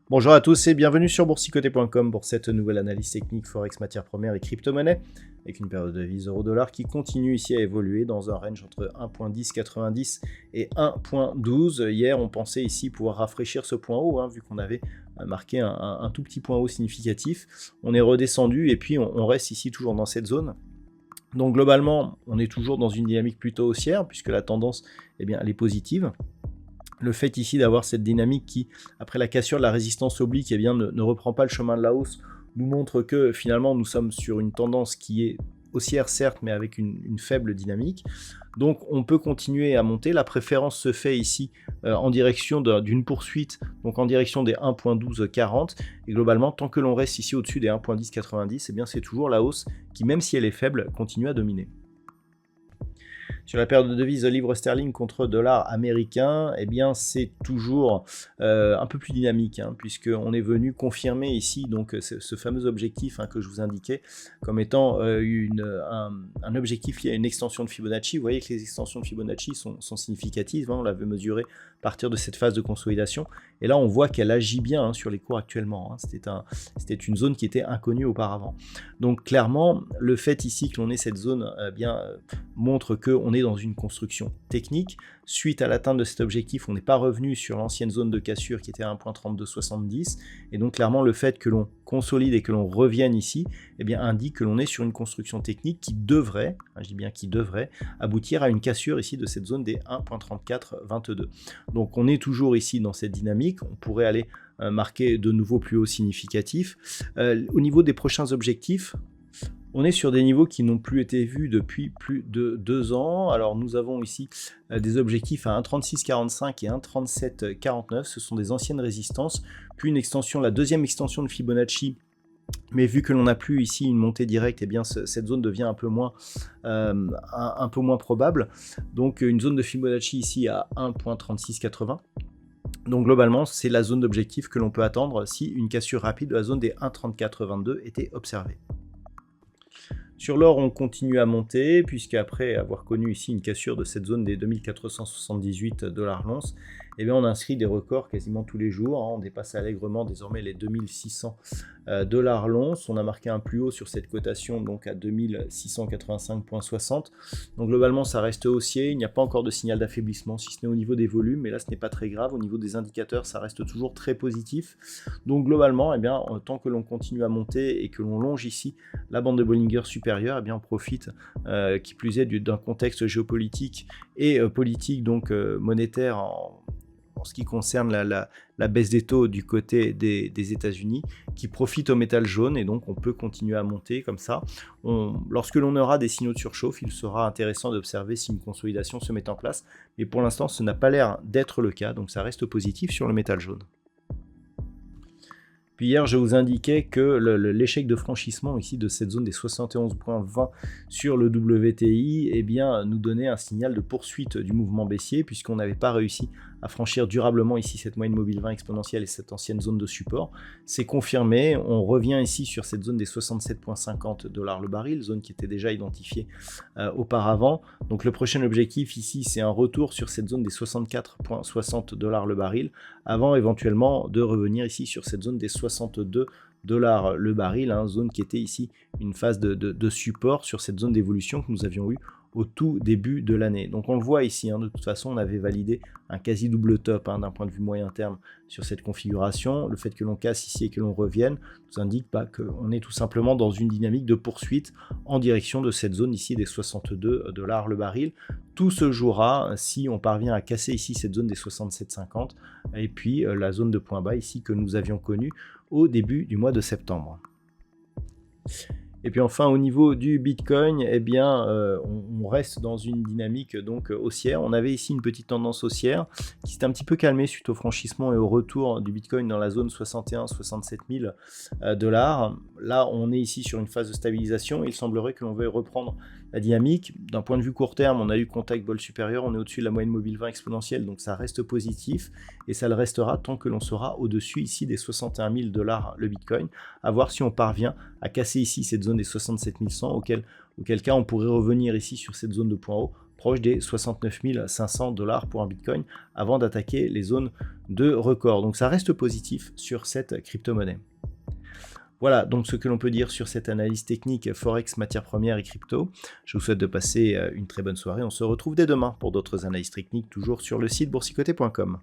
Bonjour à tous et bienvenue sur boursicoté.com pour cette nouvelle analyse technique Forex, matières premières et crypto-monnaies avec une paire de devises euro-dollar qui continue ici à évoluer dans un range entre 1.1090 et 1.12. Hier, on pensait ici pouvoir rafraîchir ce point haut, vu qu'on avait marqué un tout petit point haut significatif. On est redescendu et puis on reste ici toujours dans cette zone. Donc globalement, on est toujours dans une dynamique plutôt haussière puisque la tendance, elle est positive. Le fait ici d'avoir cette dynamique qui, après la cassure de la résistance oblique, ne reprend pas le chemin de la hausse, nous montre que finalement nous sommes sur une tendance qui est haussière certes, mais avec une faible dynamique. Donc on peut continuer à monter. La préférence se fait ici en direction d'une poursuite, donc en direction des 1.1240. Et globalement, tant que l'on reste ici au-dessus des 1.1090, c'est toujours la hausse qui, même si elle est faible, continue à dominer. Sur la paire de devises livre sterling contre dollar américain, c'est toujours un peu plus dynamique, puisqu'on est venu confirmer ici donc, ce fameux objectif que je vous indiquais comme étant un objectif lié à une extension de Fibonacci. Vous voyez que les extensions de Fibonacci sont significatives, on l'avait mesuré à partir de cette phase de consolidation. Et là, on voit qu'elle agit bien sur les cours actuellement. C'était une zone qui était inconnue auparavant. Donc clairement, le fait ici que l'on ait cette zone montre qu'on est dans une construction technique. Suite à l'atteinte de cet objectif, on n'est pas revenu sur l'ancienne zone de cassure qui était à 1.3270. Et donc clairement, le fait que l'on consolide et que l'on revienne ici, indique que l'on est sur une construction technique qui devrait, je dis bien qui devrait, aboutir à une cassure ici de cette zone des 1.3422. Donc on est toujours ici dans cette dynamique. On pourrait aller marquer de nouveaux plus hauts significatifs. Au niveau des prochains objectifs, on est sur des niveaux qui n'ont plus été vus depuis plus de 2 ans. Alors nous avons ici des objectifs à 1.3645 et 1.3749. Ce sont des anciennes résistances. Puis une extension, la deuxième extension de Fibonacci. Mais vu que l'on n'a plus ici une montée directe, cette zone devient un peu moins probable. Donc une zone de Fibonacci ici à 1.3680. Donc globalement, c'est la zone d'objectif que l'on peut attendre si une cassure rapide de la zone des 1.3422 était observée. Sur l'or, on continue à monter, puisqu'après avoir connu ici une cassure de cette zone des 2478 $ l'once, on inscrit des records quasiment tous les jours. On dépasse allègrement désormais les 2600 $ l'once. On a marqué un plus haut sur cette cotation donc à 2685,60. Donc globalement, ça reste haussier. Il n'y a pas encore de signal d'affaiblissement, si ce n'est au niveau des volumes, mais là, ce n'est pas très grave. Au niveau des indicateurs, ça reste toujours très positif. Donc globalement, tant que l'on continue à monter et que l'on longe ici la bande de Bollinger supérieure, on profite, qui plus est, d'un contexte géopolitique et politique, donc monétaire en ce qui concerne la baisse des taux du côté des États-Unis, qui profite au métal jaune, et donc on peut continuer à monter comme ça. Lorsque l'on aura des signaux de surchauffe, il sera intéressant d'observer si une consolidation se met en place, mais pour l'instant ce n'a pas l'air d'être le cas, donc ça reste positif sur le métal jaune. Puis hier, je vous indiquais que l'échec de franchissement ici de cette zone des 71,20 sur le WTI nous donnait un signal de poursuite du mouvement baissier, puisqu'on n'avait pas réussi à franchir durablement ici cette moyenne mobile 20 exponentielle et cette ancienne zone de support. C'est confirmé, on revient ici sur cette zone des 67,50 $ le baril, zone qui était déjà identifiée auparavant. Donc le prochain objectif ici, c'est un retour sur cette zone des 64,60 $ le baril, avant éventuellement de revenir ici sur cette zone des 62 $ le baril, zone qui était ici une phase de support sur cette zone d'évolution que nous avions eu au tout début de l'année. Donc on le voit ici, de toute façon on avait validé un quasi double top d'un point de vue moyen terme sur cette configuration. Le fait que l'on casse ici et que l'on revienne nous indique qu'on est tout simplement dans une dynamique de poursuite en direction de cette zone ici des 62 $ le baril. Tout se jouera si on parvient à casser ici cette zone des 67,50 et puis la zone de point bas ici que nous avions connue au début du mois de septembre. Et puis enfin au niveau du Bitcoin, eh bien, on reste dans une dynamique donc haussière. On avait ici une petite tendance haussière qui s'est un petit peu calmée suite au franchissement et au retour du Bitcoin dans la zone 61-67 000 dollars. Là, on est ici sur une phase de stabilisation. Il semblerait que l'on veuille reprendre la dynamique. D'un point de vue court terme, on a eu contact vol supérieur, on est au-dessus de la moyenne mobile 20 exponentielle, donc ça reste positif et ça le restera tant que l'on sera au-dessus ici des 61 000 dollars le Bitcoin. À voir si on parvient à casser ici cette zone des 67 100, auquel cas on pourrait revenir ici sur cette zone de point haut proche des 69 500 dollars pour un Bitcoin avant d'attaquer les zones de record. Donc ça reste positif sur cette crypto-monnaie. Voilà donc ce que l'on peut dire sur cette analyse technique Forex, matières premières et crypto. Je vous souhaite de passer une très bonne soirée. On se retrouve dès demain pour d'autres analyses techniques, toujours sur le site boursicoté.com.